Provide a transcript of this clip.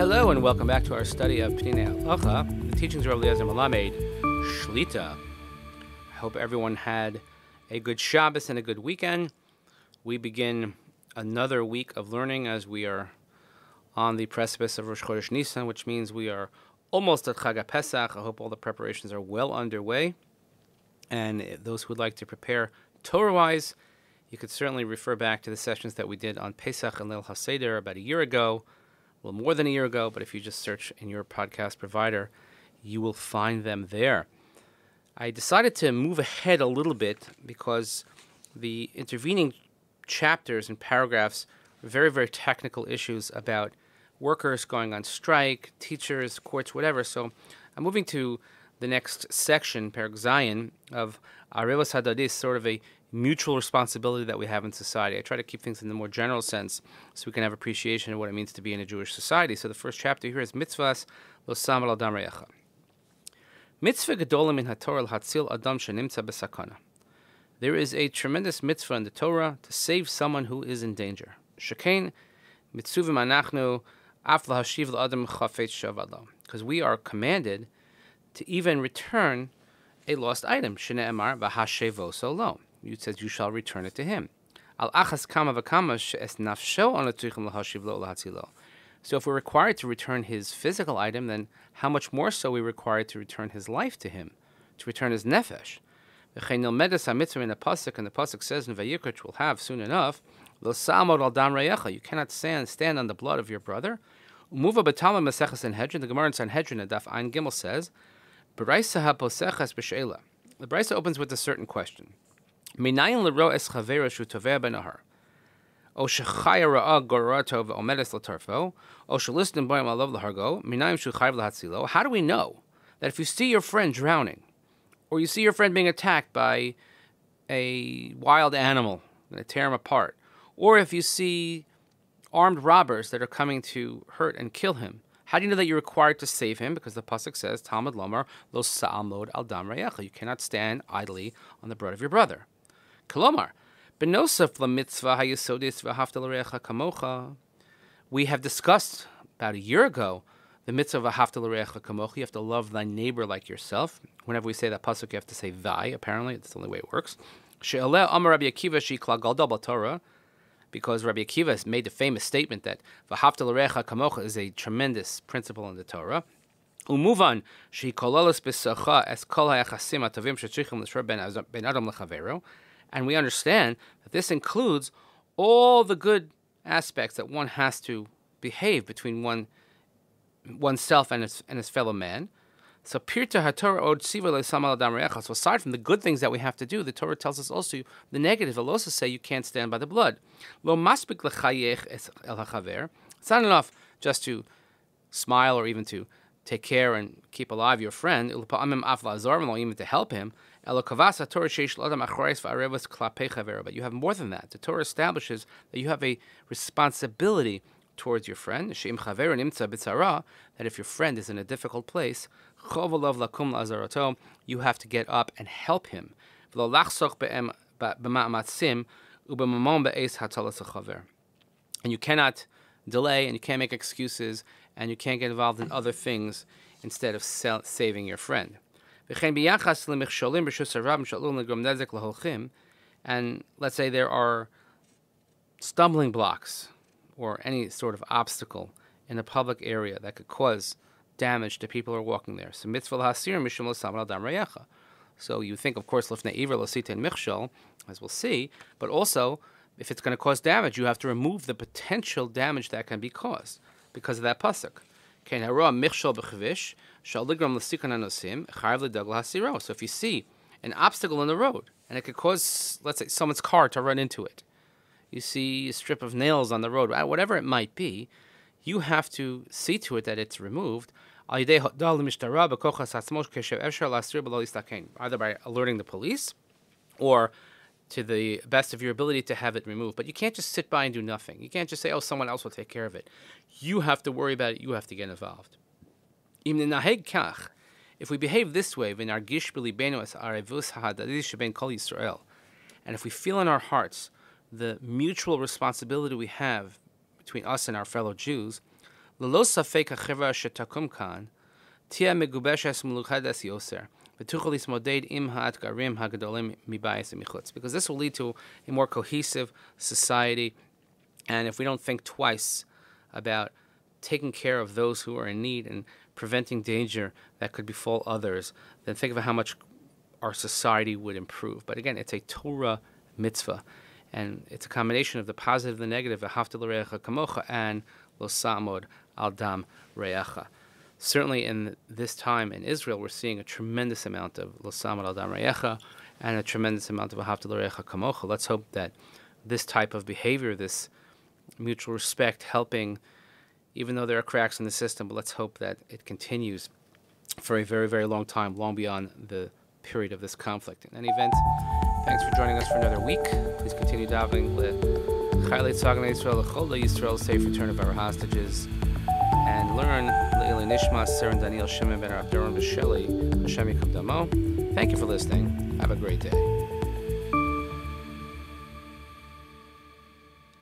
Hello and welcome back to our study of Peninei Halacha, the teachings of Rabbi Eliezer Melamed, Shlita. I hope everyone had a good Shabbos and a good weekend. We begin another week of learning as we are on the precipice of Rosh Chodesh Nisan, which means we are almost at Chag HaPesach. I hope all the preparations are well underway. And those who would like to prepare Torah-wise, you could certainly refer back to the sessions that we did on Pesach and Leil HaSeder about a year ago, a little more than a year ago, but if you just search in your podcast provider, you will find them there. I decided to move ahead a little bit because the intervening chapters and paragraphs are very, very technical issues about workers going on strike, teachers, courts, whatever. So I'm moving to the next section, Perek Zayin, of Arevos Hadadis, sort of a mutual responsibility that we have in society. I try to keep things in the more general sense so we can have appreciation of what it means to be in a Jewish society. So the first chapter here is Mitzvahs Lo Samar Al Dam Reyecha. Mitzvah Gedola Min HaTorah L'Hatzil Adam Shenimtza B'Sakana. There is a tremendous mitzvah in the Torah to save someone who is in danger. Shekein Mitzuvim Anachnu Af L'Hashiv L'Adam Chafetz Shavad Lo. Because we are commanded to even return a lost item. Shne'emar V'Hashevo So Lo. It says, you shall return it to him. Al achas kama v'kama she'es nafsho anatuchim lahashiv lo lahatzilo. So if we're required to return his physical item, then how much more so are we required to return his life to him, to return his nefesh? V'chein nilmedes ha-mitzvah in the pasuk, and the pasuk says in Vayikra, which we'll have soon enough, lo samod al dam reyecha. You cannot stand on the blood of your brother. Umuva b'tama Maseches Sanhedrin. The Gemara in Sanhedrin, in Daf Ein Gimel says, B'raisa ha-poseches b'she'ela. The Brisa opens with a certain question. Minayin l'ro es chavera shu tovea benahar, o shechaya ra'a gorato ve'omedes l'tarfo, o shelistim boyim alav l'hargo, minayim shu chayiv l'hatzilo. How do we know that if you see your friend drowning, or you see your friend being attacked by a wild animal that tear him apart, or if you see armed robbers that are coming to hurt and kill him, how do you know that you're required to save him? Because the pasuk says, Talmud lomar lo sa'amod al dam reyecha. You cannot stand idly on the blood of your brother. Kolomar, benosaf la mitzvah hayesodis v'hafta l'recha kamocha. We have discussed about a year ago the mitzvah v'hafta l'recha kamocha. You have to love thy neighbor like yourself. Whenever we say that pasuk, you have to say thy. Apparently, it's the only way it works. She'aleh amar Rabbi Akiva she'ikla galdal b'Torah, because Rabbi Akiva has made the famous statement that v'hafta l'recha kamocha is a tremendous principle in the Torah. Umuvan she'ikolalos b'sacha es kol ha'yachasim atavim she'tzichim l'shor ben adam l'chavero. And we understand that this includes all the good aspects that one has to behave between oneself and his fellow man. So pirta haTorah od siva le'samal adam reyecha. So aside from the good things that we have to do, the Torah tells us also the negative. It'll also say you can't stand by the blood. Lo maspik lechayech el hachaver. It's not enough just to smile or even to take care and keep alive your friend. Even to help him. But you have more than that. The Torah establishes that you have a responsibility towards your friend. That if your friend is in a difficult place, you have to get up and help him. And you cannot delay, and you can't make excuses, and you can't get involved in other things instead of saving your friend. And let's say there are stumbling blocks or any sort of obstacle in a public area that could cause damage to people who are walking there. So So you think, of course, as we'll see, but also if it's going to cause damage, you have to remove the potential damage that can be caused because of that pasuk. So if you see an obstacle in the road, and it could cause, let's say, someone's car to run into it, you see a strip of nails on the road, whatever it might be, you have to see to it that it's removed, either by alerting the police, or to the best of your ability to have it removed. But you can't just sit by and do nothing. You can't just say, oh, someone else will take care of it. You have to worry about it. You have to get involved. If we behave this way, and if we feel in our hearts the mutual responsibility we have between us and our fellow Jews, Lelo safek hachevra shetakum kan tia megubeshes meluchades yoser v'tuchol ismoded im ha'atgarim hagadolim mibayis michutz, because this will lead to a more cohesive society. And if we don't think twice about taking care of those who are in need and preventing danger that could befall others, then think of how much our society would improve. But again, it's a Torah mitzvah, and it's a combination of the positive and the negative, v'ahavta l'reacha kamocha, and lo sa'amod al dam reacha. Certainly in this time in Israel, we're seeing a tremendous amount of lo sa'amod al dam reacha and a tremendous amount of v'ahavta l'reacha kamocha. Let's hope that this type of behavior, this mutual respect, helping, even though there are cracks in the system, but let's hope that it continues for a very, very long time, long beyond the period of this conflict. In any event, thanks for joining us for another week. Please continue davening L'Chaylei Tzagna Yisrael, L'Chol Yisrael, safe return of our hostages, and learn L'Ilei Nishmat, Seren Daniel Shimon ben Abderon B'Sheli, Hashem Yikam Damo. Thank you for listening. Have a great day.